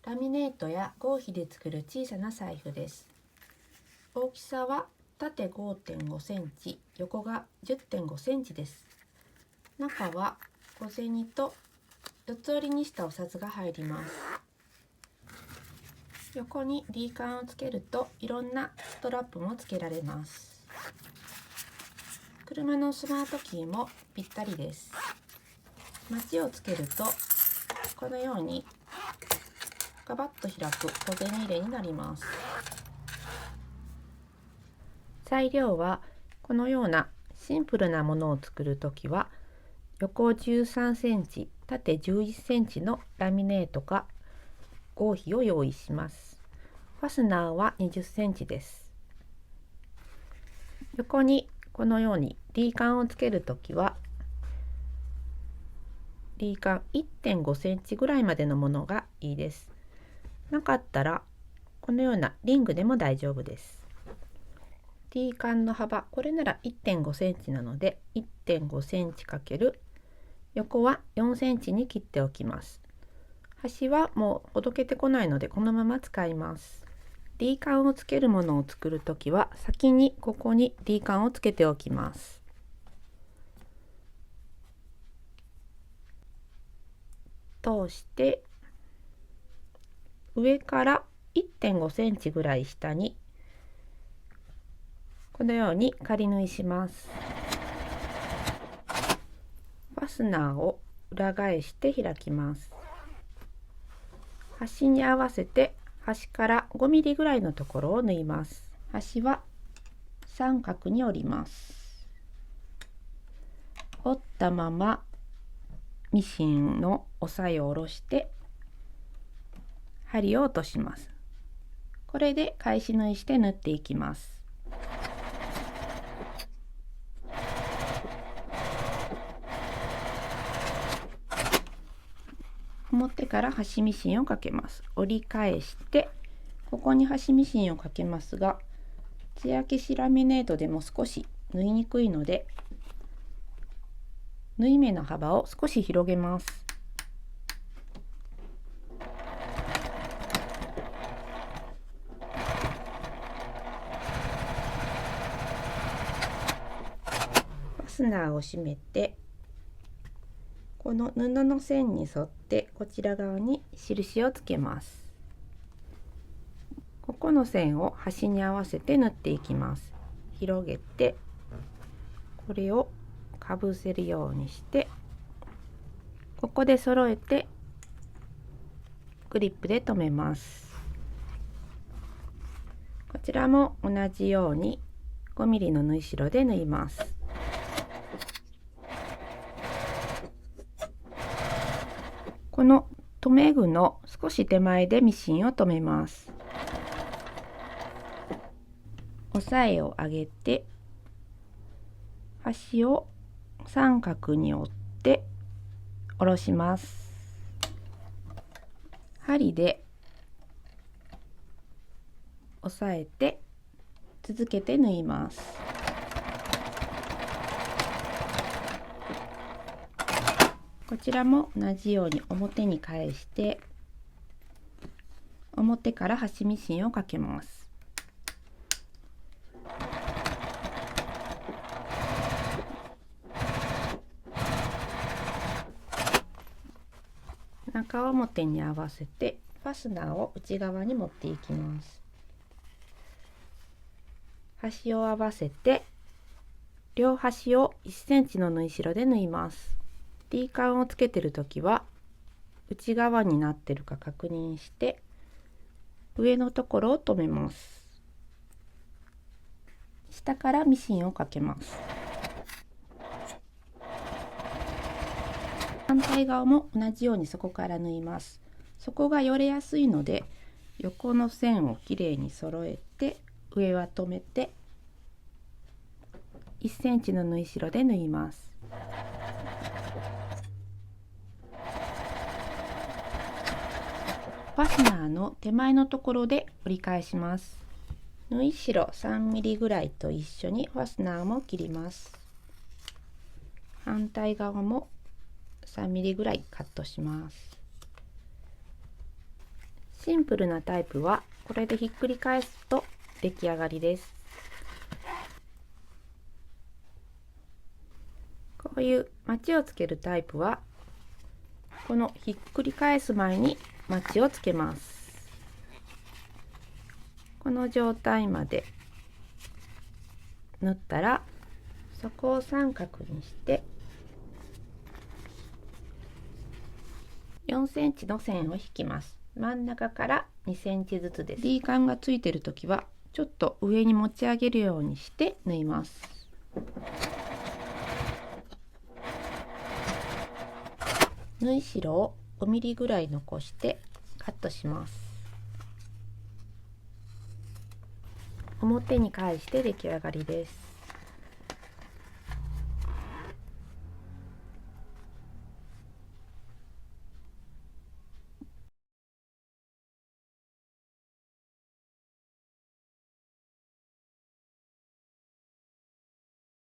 ラミネートや合皮で作る小さな財布です。大きさは縦 5.5 センチ、横が 10.5 センチです。中は小銭と四つ折りにしたお札が入ります。横に D カンをつけるといろんなストラップもつけられます。車のスマートキーもぴったりです。マチをつけるとこのようにガバッと開く小銭入れになります。材料はこのようなシンプルなものを作るときは横13センチ、縦11センチのラミネートか合皮を用意します。ファスナーは20センチです。横にこのように D カンをつけるときは D カン 1.5 センチぐらいまでのものがいいです。なかったらこのようなリングでも大丈夫です。D カンの幅、これなら 1.5 センチなので 1.5 センチ×横は4センチに切っておきます。端はもうほどけてこないのでこのまま使います。D カンをつけるものを作るときは先にここに D カンをつけておきます。通して上から 1.5 センチぐらい下にこのように仮縫いします。ファスナーを裏返して開きます。端に合わせて端から5ミリぐらいのところを縫います。端は三角に折ります。折ったままミシンの押さえを下ろして針を落とします。これで返し縫いして縫っていきます。表から端ミシンをかけます。折り返してここに端ミシンをかけますが、艶消しラミネートでも少し縫いにくいので縫い目の幅を少し広げます。ファスナーを閉めてこの布の線に沿ってこちら側に印をつけます。ここの線を端に合わせて縫っていきます。広げてこれをかぶせるようにしてここで揃えてクリップで留めます。こちらも同じように5ミリの縫い代で縫います。この留め具の少し手前でミシンを留めます。押さえを上げて端を三角に折って下ろします。針で押さえて続けて縫います。こちらも同じように表に返して表から端ミシンをかけます。中表に合わせてファスナーを内側に持っていきます。端を合わせて両端を1センチの縫い代で縫います。D カンをつけてるときは内側になってるか確認して上のところを留めます。下からミシンをかけます。反対側も同じようにそこから縫います。底がよれやすいので横の線をきれいに揃えて上は留めて1センチの縫い代で縫います。ファスナーの手前のところで折り返します。縫い代3ミリぐらいと一緒にファスナーも切ります。反対側も3ミリぐらいカットします。シンプルなタイプはこれでひっくり返すと出来上がりです。こういうマチをつけるタイプはこのひっくり返す前にマチをつけます。この状態まで縫ったらそこを三角にして4センチの線を引きます。真ん中から2センチずつです。D カンがついているときはちょっと上に持ち上げるようにして縫います。縫い代を5ミリぐらい残してカットします。表に返して出来上がりです。